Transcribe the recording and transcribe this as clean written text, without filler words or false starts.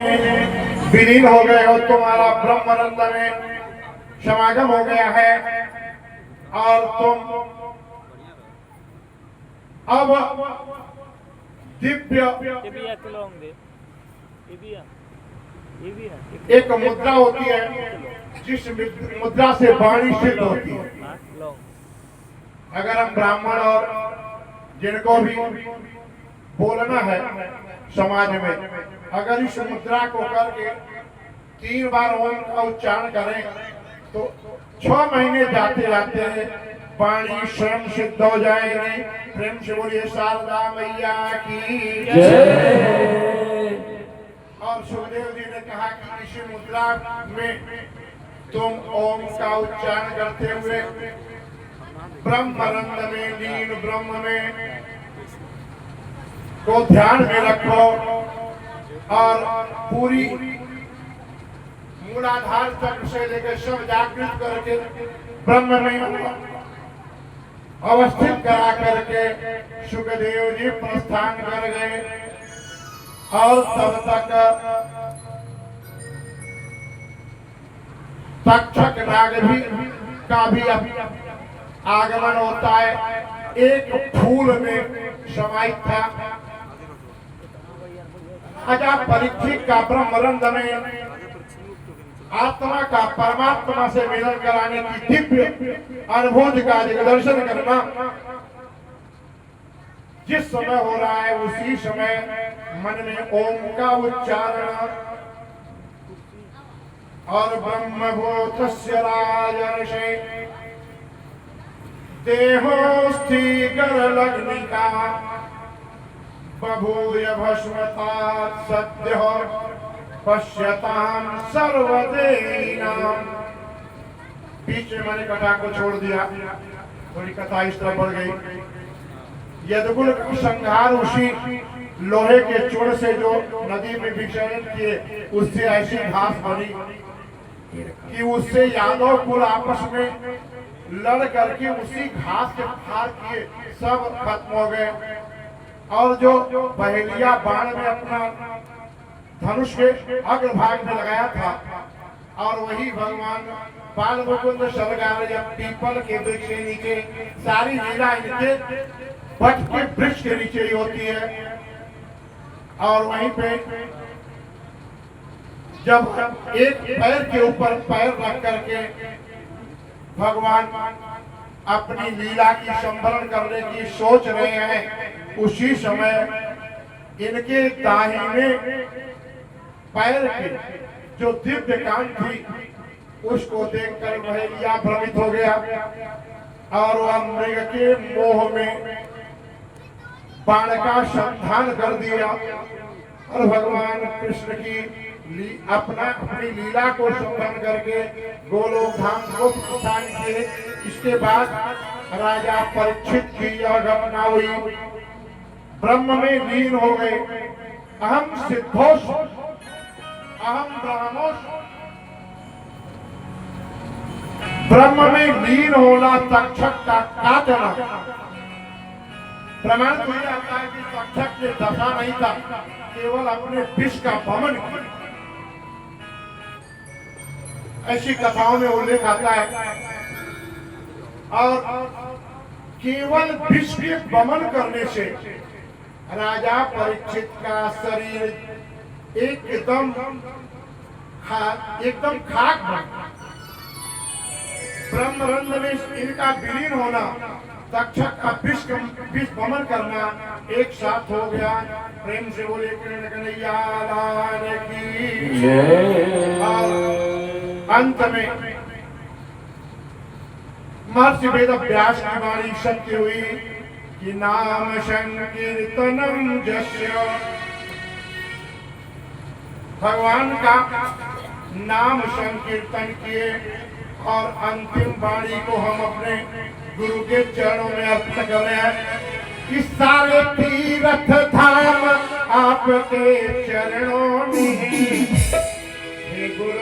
विलीन हो गए हो, तुम्हारा ब्रह्मरंध्र में समागम हो गया है और तुम अब दिव्य एक मुद्रा होती है जिस मुद्रा से वाणी सिद्ध होती है। अगर हम ब्राह्मण और जिनको भी बोलना है समाज में, अगर इस मुद्रा को करके 3 बार ओम का उच्चारण करें तो 6 महीने जाते जाते वाणी स्वयं सिद्ध हो जाएगी। प्रेम से बोलिए शारदा मैया की जय। और सुखदेव जी ने कहा कि इसी मुद्रा में तुम ओम का उच्चारण करते हुए ब्रह्मरंध्र में लीन ब्रह्म में को ध्यान में रखो और पूरी मूलाधार तक से लेकर सब जागृत करके ब्रह्म में अवस्थित करा करके सुखदेव जी प्रस्थान कर गए। और तब तक तक्षक नाग भी का भी आगमन होता है। एक फूल में समाहित था। राजा परीक्षित का ब्रह्मरंध्र में आत्मा का परमात्मा से मिलन कराने की दिव्य अनुभूति का दर्शन करना जिस समय हो रहा है उसी समय मन में ओम का उच्चारण और ब्रह्मभूतस्य राजर्षे देहोस्थिगरलग्निका बभूय भस्मतात् सद्यः पश्यताम सर्वदेहिनाम। बीच में मैंने कथा को छोड़ दिया, थोड़ी कथा इस तरह बढ़ गई। यदुकुल का संहार उसी लोहे के चूर्ण से जो नदी में विचरण किए उससे ऐसी घास बनी कि उससे यादव कुल आपस में लड़ करके उसी घास के फाड़ किए सब खत्म हो गए। और जो पहेलिया बाण में अपना धनुष के अग्रभाग में लगाया था और वही भगवान बाल मुकुंद सरगार पीपल के वृक्ष के नीचे सारी लीला इनके वट के वृक्ष के नीचे ही होती है। और वहीं पे जब एक पैर के ऊपर पैर रख करके भगवान अपनी लीला की संवरण करने की सोच रहे हैं, उसी समय इनके दाहिने पैर के जो दिव्य कान थी उसको देखकर भैया भ्रमित हो गया और वह मृग के मोह में बाण का संधान कर दिया। और भगवान कृष्ण की अपनी लीला को संपन्न करके गोलोक धाम को प्रस्थान किए। इसके बाद राजा परीक्षित की यह घटना हुई, ब्रह्म में लीन हो गए। अहम सिद्धोष अहम ब्रह्मोष। ब्रह्म में लीन होना तक्षक का काटना प्रमाण तो यह आता है कि तक्षक के दशा नहीं था, केवल अपने विष का वमन किया। ऐसी कथाओं में उल्लेख आता है। और केवल विष के वमन करने से राजा परीक्षित का शरीर एकदम खाक बना। ब्रह्मरंध्र में इनका विलीन होना, तक्षक का विष वमन करना एक साथ हो गया। प्रेम से बोले कृष्ण कन्हैया लाल की जय। अंत में महर्षि वेद व्यास की वाणी सत्य हुई कि नाम संकीर्तनम जस्य। भगवान का नाम संकीर्तन किए और अंतिम वाणी को हम अपने गुरु के चरणों में अर्पित कर रहे हैं कि सारे तीर्थ धाम आपके चरणों में। हे गुरु